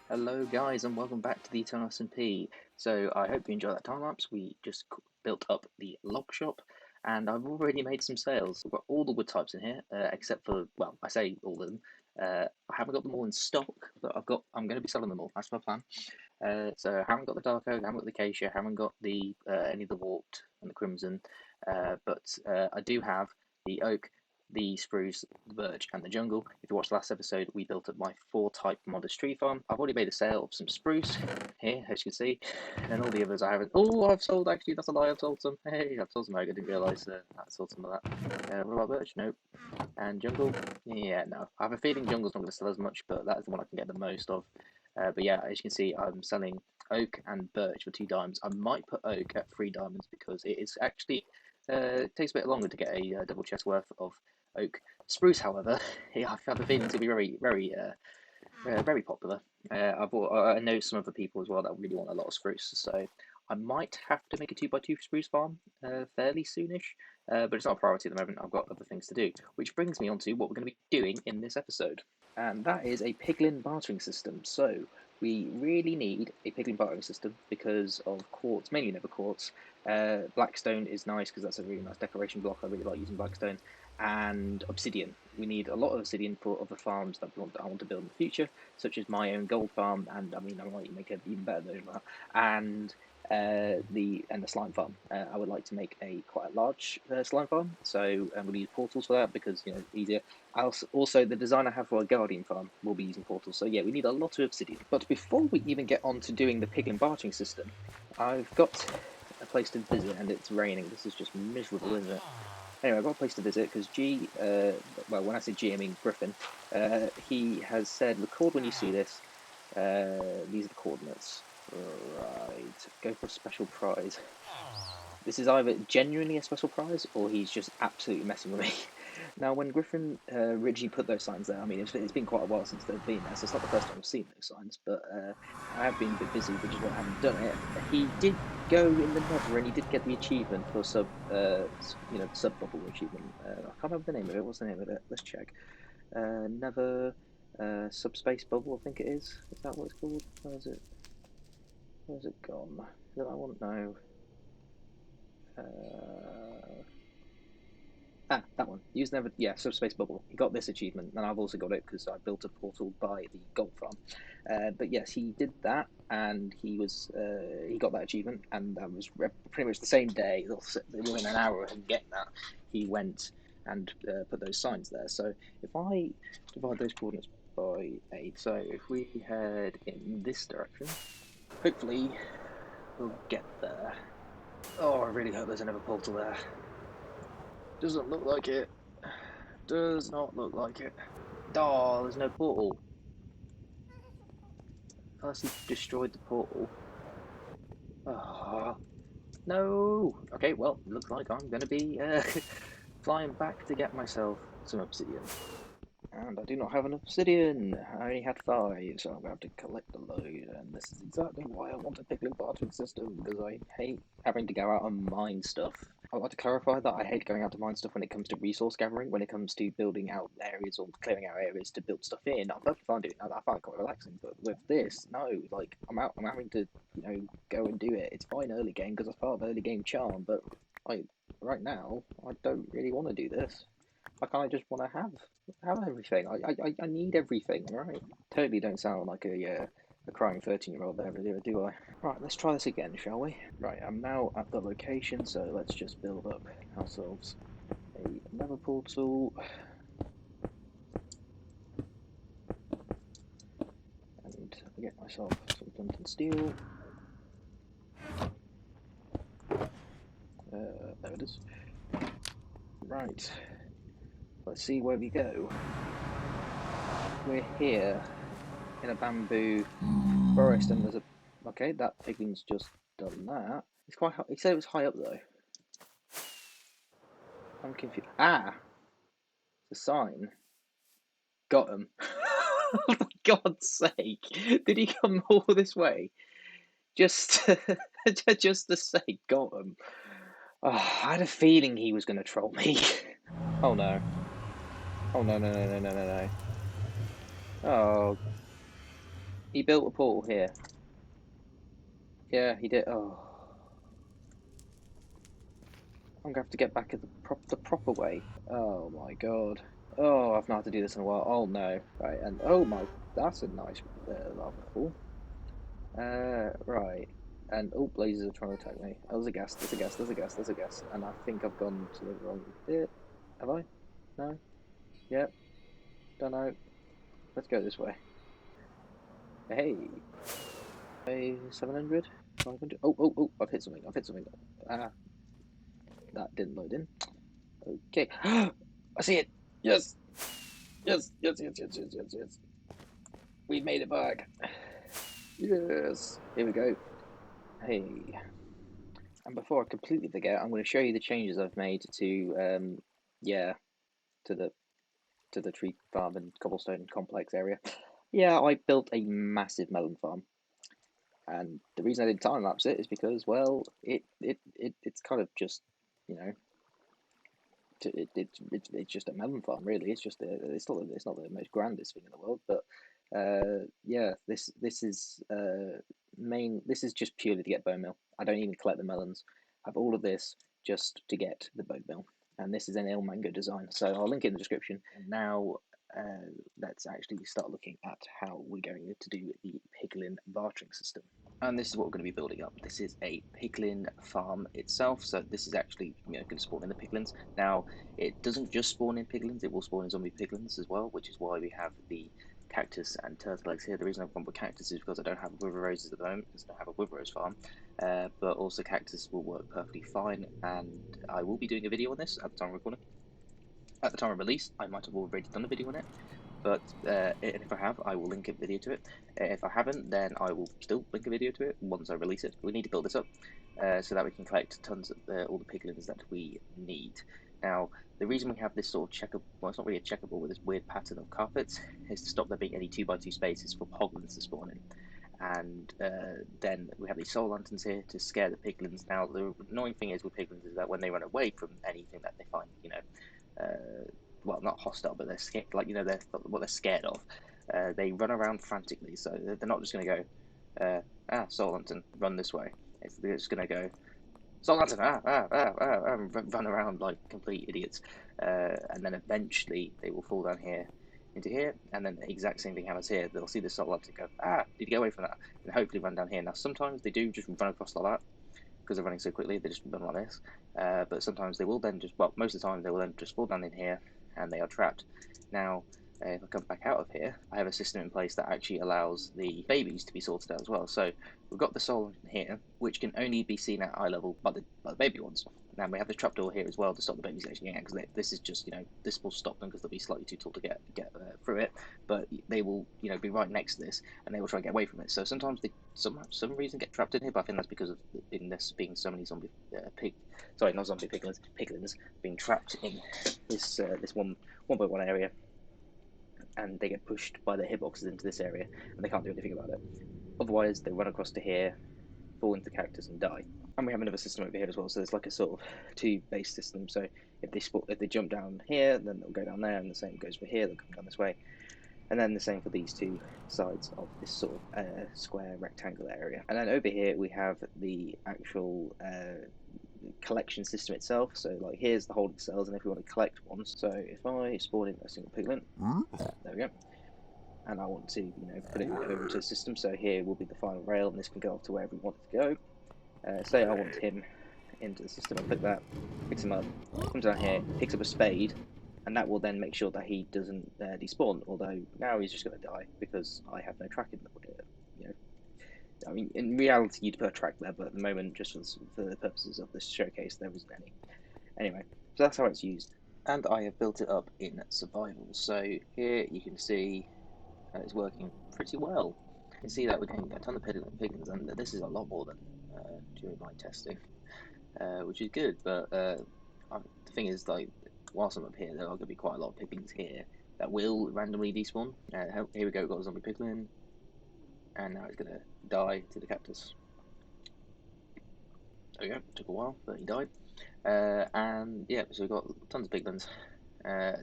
Hello guys and welcome back to the Eternal SMP. So I hope you enjoyed that time lapse. We just built up the log shop and I've already made some sales. We've got all the wood types in here except for, well, I say all of them. I haven't got them all in stock, but I'm going to be selling them all. That's my plan. So I haven't got the dark oak, I haven't got the acacia, I haven't got the any of the warped and the crimson, but I do have the oak, the spruce, the birch, and the jungle. If you watched the last episode, we built up my 4-type modest tree farm. I've already made a sale of some spruce here, as you can see, and all the others I haven't. Oh, I've sold, actually, that's a lie, I've sold some. Hey, I've sold some oak, I didn't realise I sold some of that. What about birch? Nope. And jungle? Yeah, no. I have a feeling jungle's not going to sell as much, but that's the one I can get the most of. But yeah, as you can see, I'm selling oak and birch for 2 diamonds. I might put oak at 3 diamonds because it is actually it takes a bit longer to get a double chest worth of oak. Spruce, however, yeah, I have a feeling to be very popular. I know some other people as well that really want a lot of spruce, so I might have to make a 2x2 spruce farm fairly soonish. But it's not a priority at the moment. I've got other things to do, which brings me on to what we're going to be doing in this episode, and that is a piglin bartering system. So we really need a piglin bartering system because of quartz, mainly never quartz. Blackstone is nice because that's a really nice decoration block. I really like using blackstone. And obsidian. We need a lot of obsidian for other farms that I want to build in the future, such as my own gold farm, and I mean I might make an even better version of that. And the slime farm. I would like to make quite a large slime farm, so I'm going to use portals for that because easier. Also, the design I have for a guardian farm will be using portals. So yeah, we need a lot of obsidian. But before we even get on to doing the piglin bartering system, I've got a place to visit, and it's raining. This is just miserable, isn't it? Anyway, I've got a place to visit because well, when I say G, I mean Griffin. He has said, record when you see this. These are the coordinates. Right, go for a special prize. This is either genuinely a special prize or he's just absolutely messing with me. Now, when Griffin originally put those signs there, I mean, it's been quite a while since they've been there, so it's not the first time I've seen those signs, but I have been a bit busy, which is why I haven't done it. He did go in the Nether and he did get the achievement for the sub bubble achievement. I can't remember the name of it. What's the name of it? Let's check. Nether subspace bubble, I think it is. Is that what it's called? Where's it? Where's it gone? That I want to know. That one. Use never. Yeah, subspace bubble. He got this achievement, and I've also got it because I built a portal by the gold farm. But yes, he did that, and he got that achievement, and that was pretty much the same day, within an hour of him getting that, he went and put those signs there. So if I divide those coordinates by 8, so if we head in this direction, hopefully we'll get there. Oh, I really hope there's another portal there. Doesn't look like it. Does not look like it. Oh, there's no portal. Unless he destroyed the portal. Oh, no. Okay, well, looks like I'm going to be flying back to get myself some obsidian. And I do not have an obsidian. I only had 5, so I'm going to have to collect a load. And this is exactly why I want a piglin bartering system, because I hate having to go out and mine stuff. I'd like to clarify that I hate going out to mine stuff when it comes to resource gathering, when it comes to building out areas or clearing out areas to build stuff in. I'm perfectly fine doing that. I find it quite relaxing. But with this, no, like I'm having to, go and do it. It's fine early game because it's part of early game charm, but right now, I don't really want to do this. I kind of just want to have everything. I need everything, right? Totally don't sound like a crying 13-year-old there, do I? Right, let's try this again, shall we? Right, I'm now at the location, so let's just build up ourselves another portal. And get myself some flint and steel. There it is. Right, let's see where we go. We're here in a bamboo forest, and there's a... Okay, that piglin's just done that. It's quite high. He said it was high up, though. I'm confused. Ah! It's a sign. Got him. For God's sake. Did he come all this way? Just just to say got him. Oh, I had a feeling he was going to troll me. Oh, no. Oh, no, no, no, no, no, no, no. Oh. He built a portal here. Yeah, he did. Oh, I'm gonna have to get back at the proper way. Oh my god. Oh, I've not had to do this in a while. Oh no. Right, and oh my, that's a nice lava pool. Right. And oh, blazes are trying to attack me. Oh, there's a gas, there's a gas, there's a gas, there's a gas. And I think I've gone to the wrong bit. Have I? No? Yep. Don't know. Let's go this way. Hey. Hey, 700? 500? Oh, oh, oh, I've hit something, I've hit something. Ah, that didn't load in. Okay. I see it! Yes! Yes, yes, yes, yes, yes, yes, yes. We made it back. Yes. Here we go. Hey. And before I completely forget, I'm going to show you the changes I've made to, yeah, to the tree farm and cobblestone complex area. Yeah, I built a massive melon farm, and the reason I didn't time lapse it is because, well, it's kind of just, you know, it's just a melon farm really. It's just it's not the most grandest thing in the world, but yeah, this is this is just purely to get bone meal. I don't even collect the melons. I have all of this just to get the bone meal, and this is an Il Mango design, so I'll link it in the description. And now let's actually start looking at how we're going to do the Piglin bartering system. And this is what we're going to be building up. This is a piglin farm itself, so this is actually going to spawn in the piglins. Now, it doesn't just spawn in piglins, it will spawn in zombie piglins as well, which is why we have the cactus and turtle eggs here. The reason I've gone with cactus is because I don't have wither roses at the moment, because I don't have a wither rose farm, but also cactus will work perfectly fine, and I will be doing a video on this at the time of recording. At the time of release, I might have already done a video on it, but if I have, I will link a video to it. If I haven't, then I will still link a video to it once I release it. We need to build this up so that we can collect tons of all the piglins that we need. Now, the reason we have this sort of checker, well, it's not really a checkerboard with this weird pattern of carpets, is to stop there being any 2x2 spaces for piglins to spawn in. And then we have these soul lanterns here to scare the piglins. Now, the annoying thing is with piglins is that when they run away from anything that they find, you know, well, not hostile, but they're scared, like, you know, they're what they're scared of. They run around frantically, so they're not just going to go, soul lantern, run this way. They're just going to go, soul lantern, and run around like complete idiots. And then eventually they will fall down here into here, and then the exact same thing happens here. They'll see the soul lantern go, need to get away from that, and hopefully run down here. Now, sometimes they do just run across like that, because they're running so quickly, they just run like this. But sometimes they will then just, well, most of the time they will then just fall down in here and they are trapped. Now, if I come back out of here, I have a system in place that actually allows the babies to be sorted out as well. So we've got the soul in here, which can only be seen at eye level by the baby ones. Now we have the trapdoor here as well to stop the babies actually getting out, because this is just, you know, this will stop them because they'll be slightly too tall to get through it. But they will, you know, be right next to this, and they will try and get away from it. So sometimes they, some reason, get trapped in here, but I think that's because of this being so many zombie not zombie piglins being trapped in this this 1.1 area, and they get pushed by their hitboxes into this area, and they can't do anything about it. Otherwise, they run across to here, fall into the cactus, and die. And we have another system over here as well. So there's like a sort of two-base system. So if they jump down here, then they'll go down there, and the same goes for here. They'll come down this way, and then the same for these two sides of this sort of square rectangular area. And then over here we have the actual collection system itself. So like here's the holding cells, and if we want to collect ones, so if I spawn in a single piglin, there we go, and I want to, you know, put it over into the system, so here will be the final rail, and this can go off to wherever we want it to go. Say I want him into the system, I click that, picks him up, comes down here, picks up a spade, and that will then make sure that he doesn't despawn, although now he's just going to die because I have no tracking. You know, I mean, in reality you'd put a track there, but at the moment, just for the purposes of this showcase, there isn't any. Anyway, so that's how it's used. And I have built it up in survival, so here you can see it's working pretty well. You can see that we're getting a ton of piglins, and this is a lot more than during my testing, which is good. But the thing is, like, whilst I'm up here, there are going to be quite a lot of piglins here that will randomly despawn. Here we go, we've got a zombie piglin, and now it's going to die to the cactus. There we go, took a while, but he died. And yeah, so we've got tons of piglins.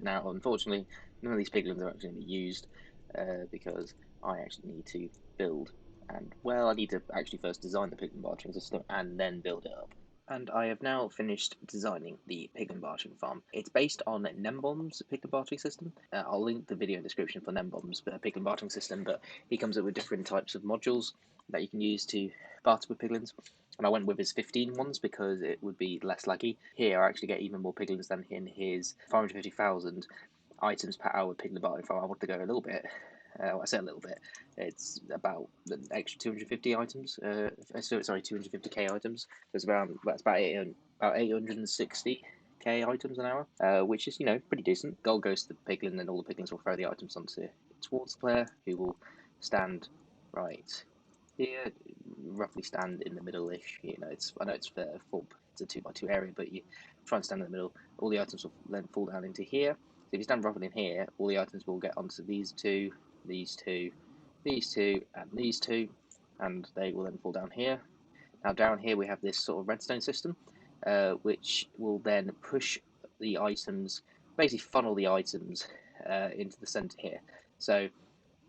Now, unfortunately, none of these piglins are actually going to be used because I actually need to build. And well, I need to actually first design the Piglin bartering system and then build it up. And I have now finished designing the Piglin bartering farm. It's based on Nembom's Piglin bartering system. I'll link the video description for Nembom's Piglin bartering system, but he comes up with different types of modules that you can use to barter with piglins. And I went with his 15 ones because it would be less laggy. Here I actually get even more piglins than in his 550,000 items per hour Piglin bartering farm. I want to go a little bit. I say a little bit. It's about an extra 250 items. 250k items. That's about 860k items an hour, which is pretty decent. Gold goes to the piglin, and all the piglins will throw the items onto towards the player, who will stand right here, roughly stand in the middle-ish. I know it's full. It's a 2x2 area, but you try and stand in the middle. All the items will then fall down into here. So if you stand roughly in here, all the items will get onto these two, these two, these two, and these two, and they will then fall down here. Now down here we have this sort of redstone system, which will then push the items, basically funnel the items into the center here. So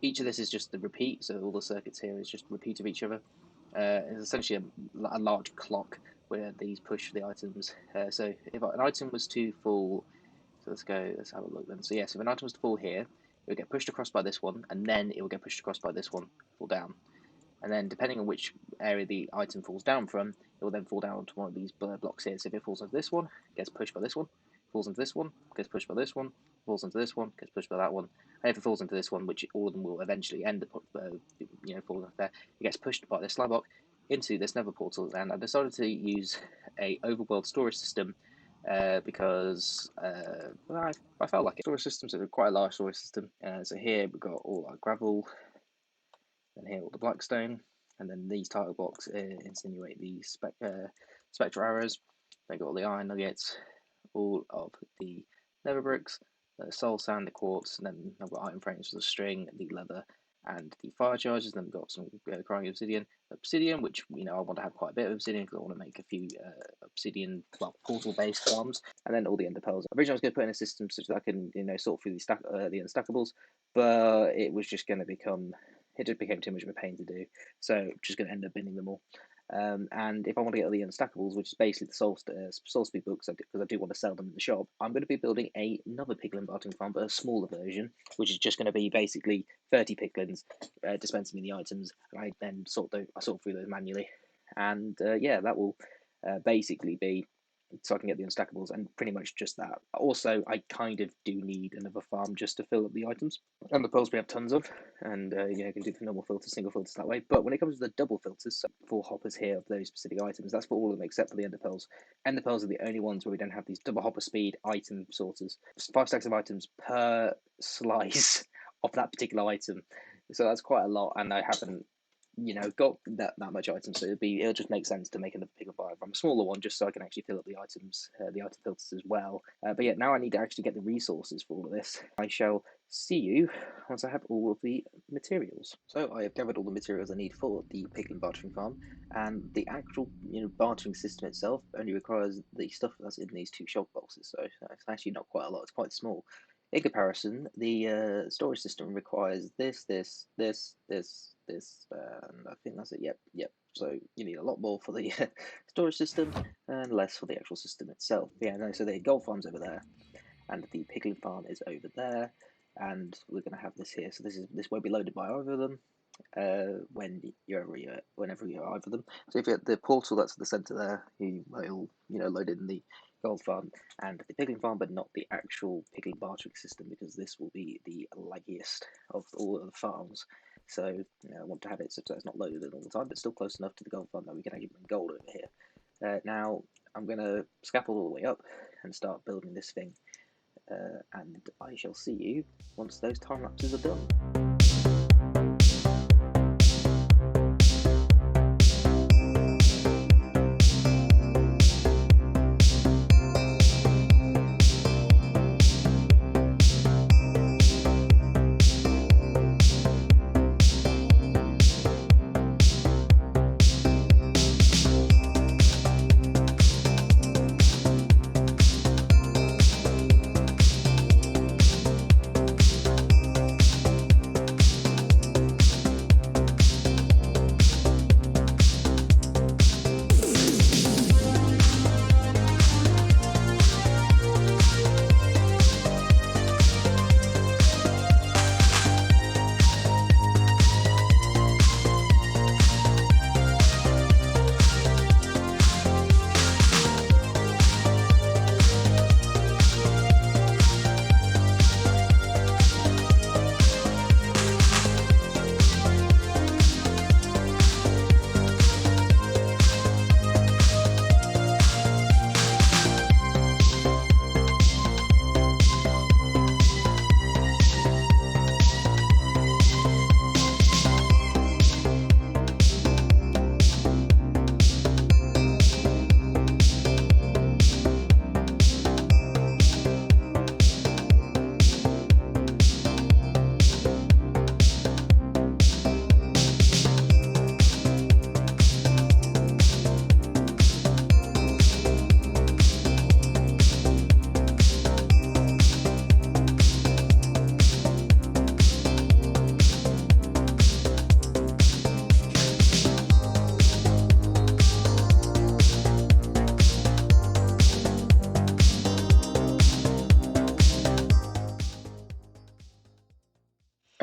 each of this is just the repeat, so all the circuits here is just a repeat of each other. It's essentially a large clock where these push the items. So if an item was to fall, so let's have a look then. So yes, if an item was to fall here, it will get pushed across by this one, and then it will get pushed across by this one, fall down. And then depending on which area the item falls down from, it will then fall down to one of these blocks here. So if it falls into this one, it gets pushed by this one, falls into this one, gets pushed by this one, falls into this one, gets pushed by that one. And if it falls into this one, which all of them will eventually end up, falling off there, it gets pushed by this slab block into this nether portal. And I decided to use a overworld storage system because I felt like it. Storage systems are quite a large storage system. So here we've got all our gravel, and here all the blackstone, and then these title blocks insinuate the spectral arrows. They got all the iron nuggets, all of the nether bricks, the soul sand, the quartz, and then I've got iron frames for the string, the leather, and the fire charges. Then we've got some crying obsidian, which I want to have quite a bit of obsidian because I want to make a few obsidian, portal-based farms, and then all the ender pearls. Originally, I was going to put in a system such that I can sort through the unstackables, but it was just going to become. It just became too much of a pain to do, so I'm just going to end up binning them all. And if I want to get the unstackables, which is basically the soul speed books, because I do want to sell them in the shop, I'm going to be building another piglin bartering farm, but a smaller version, which is just going to be basically 30 piglins dispensing me the items, and I then sort through those manually. And that will basically be so I can get the unstackables, and pretty much just that. Also, I kind of do need another farm just to fill up the items. And the pearls we have tons of, and you can do the normal filters, single filters that way. But when it comes to the double filters, so 4 hoppers here of those specific items, that's for all of them except for the ender pearls. Ender pearls are the only ones where we don't have these double hopper speed item sorters. 5 stacks of items per slice of that particular item. So that's quite a lot, and I haven't got that much items, so it'll just make sense to make another piglin bartering farm, a smaller one, just so I can actually fill up the items, the item filters as well. But yeah, now I need to actually get the resources for all of this. I shall see you once I have all of the materials. So I have gathered all the materials I need for the piglin bartering farm, and the actual bartering system itself only requires the stuff that's in these 2 shulk boxes, so it's actually not quite a lot. It's quite small. In comparison, the storage system requires this, and I think that's it. Yep. So you need a lot more for the storage system and less for the actual system itself. Yeah, no. So the gold farm's over there, and the piglin farm is over there, and we're going to have this here. So this won't be loaded by either of them whenever you either them. So if you have the portal that's at the center there, you will load in the gold farm and the piglin farm, but not the actual piglin bartering system, because this will be the laggiest of all of the farms. So I want to have it so it's not loaded in all the time, but still close enough to the gold farm that we can actually bring gold over here. Now I'm going to scaffold all the way up and start building this thing, and I shall see you once those time lapses are done.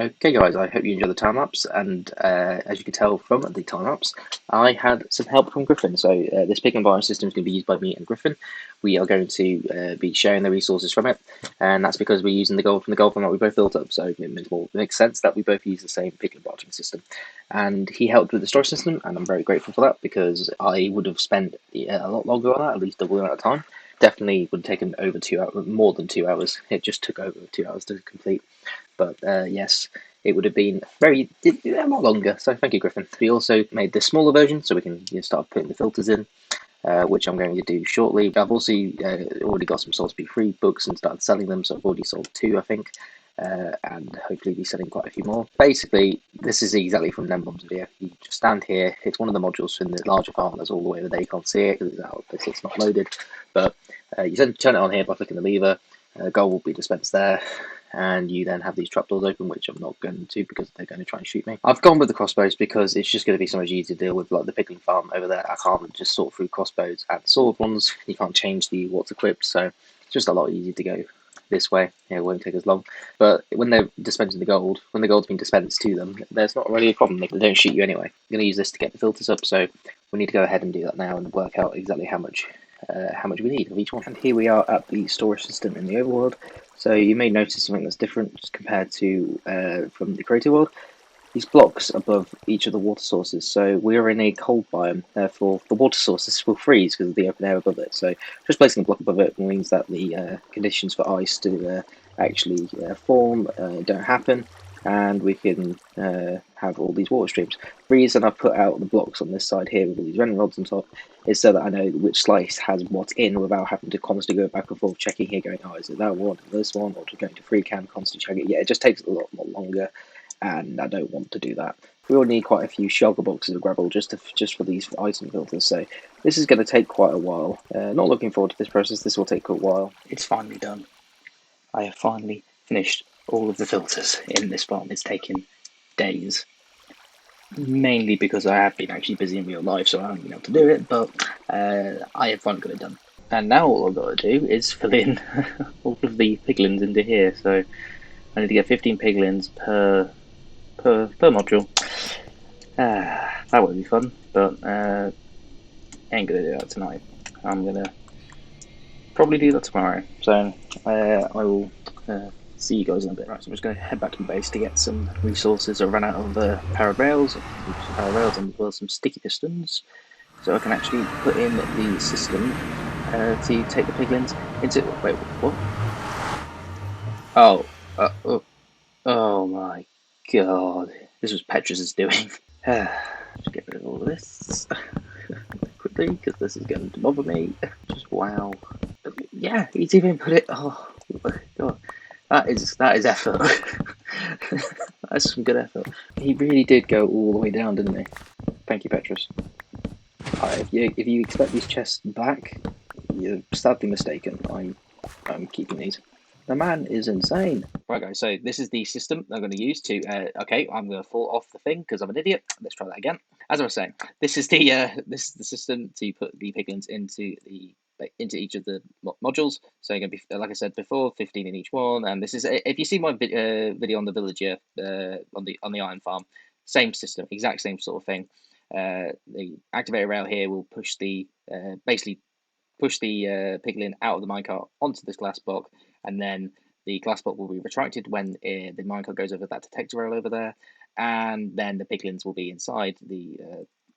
Okay guys, I hope you enjoy the time-lapse, and as you can tell from the time-lapse, I had some help from Griffin. So this Piglin environment system is going to be used by me and Griffin. We are going to be sharing the resources from it, and that's because we're using the gold from the gold farm that we both built up, so it makes sense that we both use the same Piglin bartering system. And he helped with the storage system, and I'm very grateful for that, because I would have spent a lot longer on that, at least double the amount of time. Definitely would have taken over 2 hours, more than 2 hours. It just took over 2 hours to complete. But yes, it would have been a lot longer. So thank you, Griffin. We also made this smaller version, so we can start putting the filters in, which I'm going to do shortly. I've also already got some Soul Speak free books and started selling them, so I've already sold 2, I think. And hopefully be selling quite a few more. Basically, this is exactly from Nembom's video. You just stand here, it's one of the modules from the larger farm that's all the way over there. You can't see it because it's not loaded, but you turn it on here by clicking the lever. Gold will be dispensed there, and you then have these trapdoors open, which I'm not going to because they're going to try and shoot me. I've gone with the crossbows because it's just going to be so much easier to deal with, like the Piglin farm over there. I can't just sort through crossbows and sword ones. You can't change the what's equipped, so it's just a lot easier to go this way. It won't take as long. But when they're dispensing the gold, when the gold's been dispensed to them, there's not really a problem. They don't shoot you anyway. I'm going to use this to get the filters up, so we need to go ahead and do that now and work out exactly how much we need of each one. And here we are at the storage system in the overworld. So you may notice something that's different compared to from the creative world. These blocks above each of the water sources. So we're in a cold biome, therefore the water sources will freeze because of the open air above it. So just placing a block above it means that the conditions for ice to actually form don't happen, and we can have all these water streams. The reason I've put out the blocks on this side here with all these rendering rods on top is so that I know which slice has what in without having to constantly go back and forth checking here, going, oh, is it that one, or this one, or just going to free cam, constantly checking. Yeah, it just takes a lot more longer, and I don't want to do that. We will need quite a few shulker boxes of gravel just for these item filters, so this is going to take quite a while. Not looking forward to this process. This will take a while. It's finally done. I have finally finished all of the filters in this farm. It's taken days, mainly because I have been actually busy in real life, so I haven't been able to do it, but I have finally got it done. And now all I've got to do is fill in all of the piglins into here, so I need to get 15 piglins per module. That would be fun, but ain't gonna do that tonight. I'm gonna probably do that tomorrow, so I will see you guys in a bit. Right, so I'm just going to head back to the base to get some resources. I ran out of powered rails, and as well some sticky pistons, so I can actually put in the system to take the piglins into. Wait, what? Oh my god! This was Petrus's doing. Just get rid of all of this quickly because this is going to bother me. Just wow. Yeah, he's even put it. Oh god. That is effort. That's some good effort. He really did go all the way down, didn't he? Thank you, Petrus. If you expect these chests back, you're sadly mistaken. I'm keeping these. The man is insane. Right, guys. So this is the system I'm going to use to. Okay, I'm going to fall off the thing because I'm an idiot. Let's try that again. As I was saying, this is the system to put the piglins into each of the modules. So you're going to be, like I said before, 15 in each one. And this is, if you see my video on the villager on the iron farm, same system, exact same sort of thing. The activator rail here will push the basically push the piglin out of the minecart onto this glass block, and then the glass block will be retracted when the minecart goes over that detector rail over there, and then the piglins will be inside the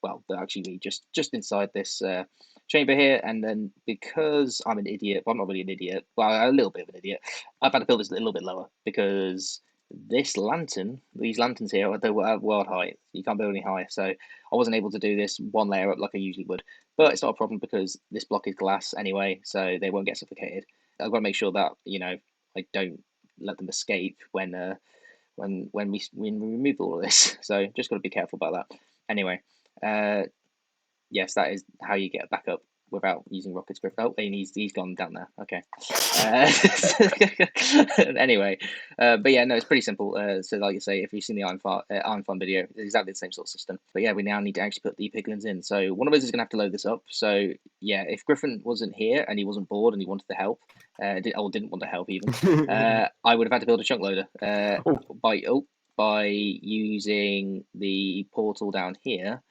well, they'll actually be just inside this chamber here. And then because I'm an idiot, well, I'm not really an idiot, well, a little bit of an idiot, I've had to build this a little bit lower because this lantern, these lanterns here, they're world height. You can't build any higher, so I wasn't able to do this one layer up like I usually would. But it's not a problem because this block is glass anyway, so they won't get suffocated. I've got to make sure that I don't let them escape when we remove all of this. So just got to be careful about that. Anyway, yes, that is how you get back up without using rockets. Griffin. Oh, and he's gone down there. Okay. Anyway, but yeah, no, it's pretty simple. So like I say, if you've seen the Iron Farm video, it's exactly the same sort of system. But yeah, we now need to actually put the piglins in. So one of us is gonna have to load this up. So yeah, if Griffin wasn't here and he wasn't bored and he wanted to help, didn't want to help even, I would have had to build a chunk loader. by using the portal down here,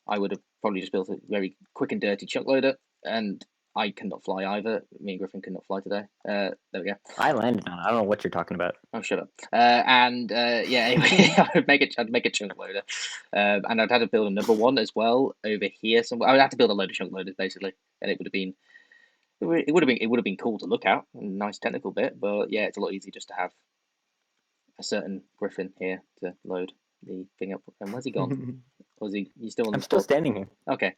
I would have probably just built a very quick and dirty chunk loader, and I cannot fly either. Me and Griffin cannot fly today. There we go. I landed on it. I don't know what you're talking about. Oh, shut up. Yeah, I'd make a chunk loader, and I'd have to build another one as well over here. I would have to build a load of chunk loaders basically, and it would have been cool to look at, a nice technical bit. But yeah, it's a lot easier just to have a certain Griffin here to load the thing up. And where's he gone? Was he? You still on I'm the still spot? standing here. Okay.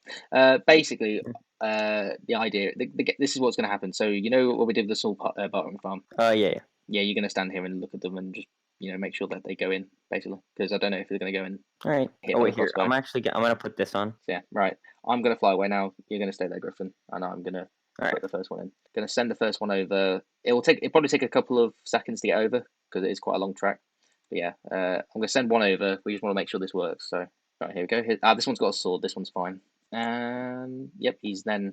Basically, the idea. This is what's going to happen. So you know what we did with the small bartering farm. Yeah. Yeah, you're going to stand here and look at them and just make sure that they go in basically, because I don't know if they're going to go in. All right. Hit Oh by wait, the here. I'm crossbow. gonna put this on. So, yeah, right. I'm going to fly away now. You're going to stay there, Griffin, and I'm going to All put right. the first one in. Going to send the first one over. It'll probably take a couple of seconds to get over because it is quite a long track. But yeah, I'm going to send one over. We just want to make sure this works. So right, here we go. This one's got a sword. This one's fine. Yep, he's now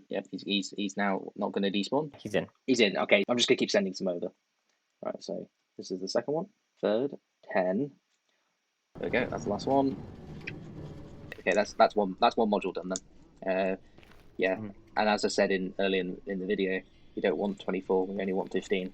not going to despawn. He's in. He's in. Okay, I'm just going to keep sending some over. Right, so this is the second one. Third, 10. There we go. That's the last one. Okay, that's one module done then. Yeah, and as I said earlier in the video, you don't want 24. We only want 15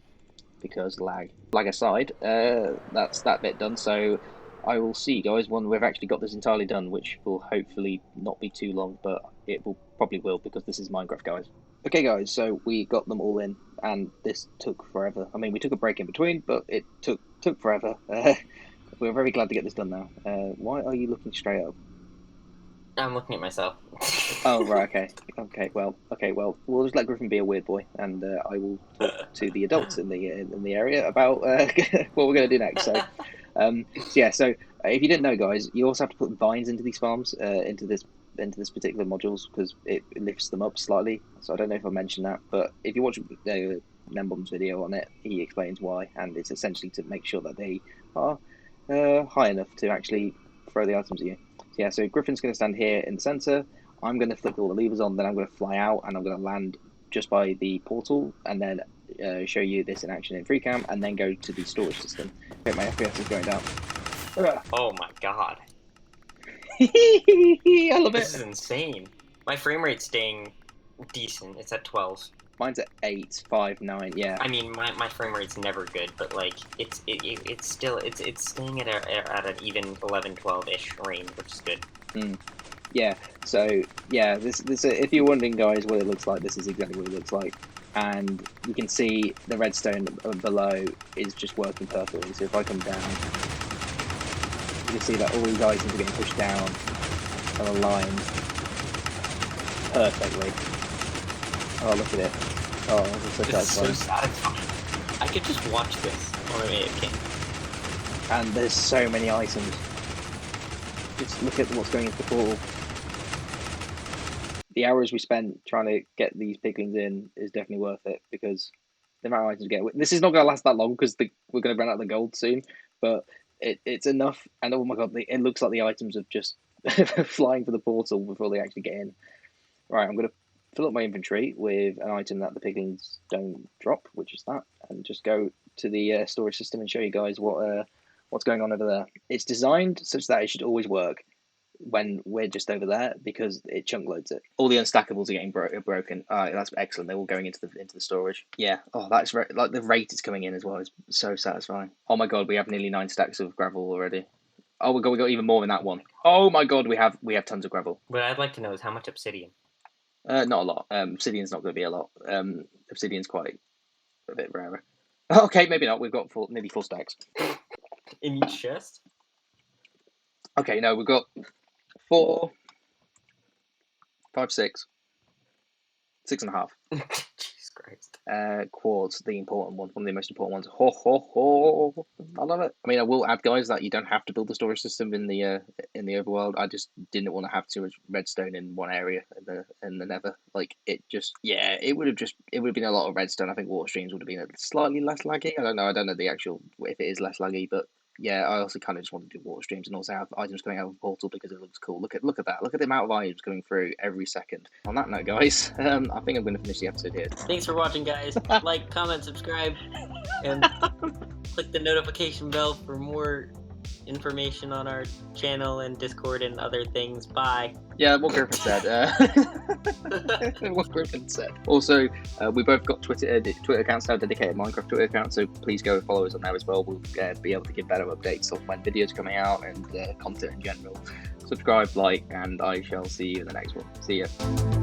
because lag. Lag aside, that's that bit done. So I will see you guys when we've actually got this entirely done, which will hopefully not be too long, but it probably will because this is Minecraft, guys. Okay, guys, so we got them all in, and this took forever. I mean, we took a break in between, but it took forever. We're very glad to get this done now. Why are you looking straight up? I'm looking at myself. Oh, right, okay. Well, we'll just let Griffin be a weird boy, and I will talk to the adults in the area about what we're going to do next. So, so if you didn't know, guys, you also have to put vines into these farms, into this particular modules, because it lifts them up slightly. So I don't know if I mentioned that, but if you watch Nembom's video on it, he explains why, and it's essentially to make sure that they are high enough to actually throw the items at you. Yeah, so Griffin's going to stand here in the center. I'm going to flick all the levers on, then I'm going to fly out, and I'm going to land just by the portal, and then show you this in action in free cam, and then go to the storage system. Okay, my FPS is going down. Oh my god. I love it. This is insane. My frame rate's staying decent. It's at 12. Mine's at 8, 5, 9. Yeah. I mean, my frame rate's never good, but like it's still staying at an even 11, 12-ish range, which is good. Yeah. So yeah, this if you're wondering, guys, what it looks like, this is exactly what it looks like, and you can see the redstone below is just working perfectly. So if I come down, you can see that all these items are getting pushed down and aligned perfectly. Oh, look at it. Oh, this is so satisfying. I could just watch this on an AFK. And there's so many items. Just look at what's going into the portal. The hours we spent trying to get these piglins in is definitely worth it, because the amount of items we get. This is not going to last that long because we're going to run out of the gold soon, but it's enough. And oh my god, it looks like the items are just flying for the portal before they actually get in. Right, I'm going to fill up my inventory with an item that the piglins don't drop, which is that, and just go to the storage system and show you guys what's going on over there. It's designed such that it should always work when we're just over there, because it chunk loads it. All the unstackables are getting broken. That's excellent. They're all going into the storage. Yeah. Oh, that's like the rate it's coming in as well is so satisfying. Oh my god, we have nearly 9 stacks of gravel already. Oh, we got even more than that one. Oh my god, we have tons of gravel. What I'd like to know is how much obsidian. Not a lot. Obsidian's not going to be a lot. Obsidian's quite a bit rarer. Okay, maybe not. We've got nearly 4 stacks. In each chest? Okay, no, we've got 4, 5, 6, 6.5. Jesus Christ. Quartz, the important one of the most important ones. Ho ho ho! I love it. I mean, I will add, guys, that you don't have to build the storage system in the overworld. I just didn't want to have too much redstone in one area in the Nether. Like it would have been a lot of redstone. I think water streams would have been slightly less laggy. I don't know the actual if it is less laggy, but yeah, I also kind of just want to do water streams and also have items coming out of the portal because it looks cool. Look at that. Look at the amount of items coming through every second. On that note, guys, I think I'm going to finish the episode here. Thanks for watching, guys. Like, comment, subscribe, and click the notification bell for more information on our channel and Discord and other things. Bye. Yeah, what Griffin said. What Griffin said. Also, we both got Twitter accounts now, dedicated Minecraft Twitter accounts, so please go follow us on there as well. We'll be able to give better updates on when videos are coming out and content in general. Subscribe, like, and I shall see you in the next one. See ya.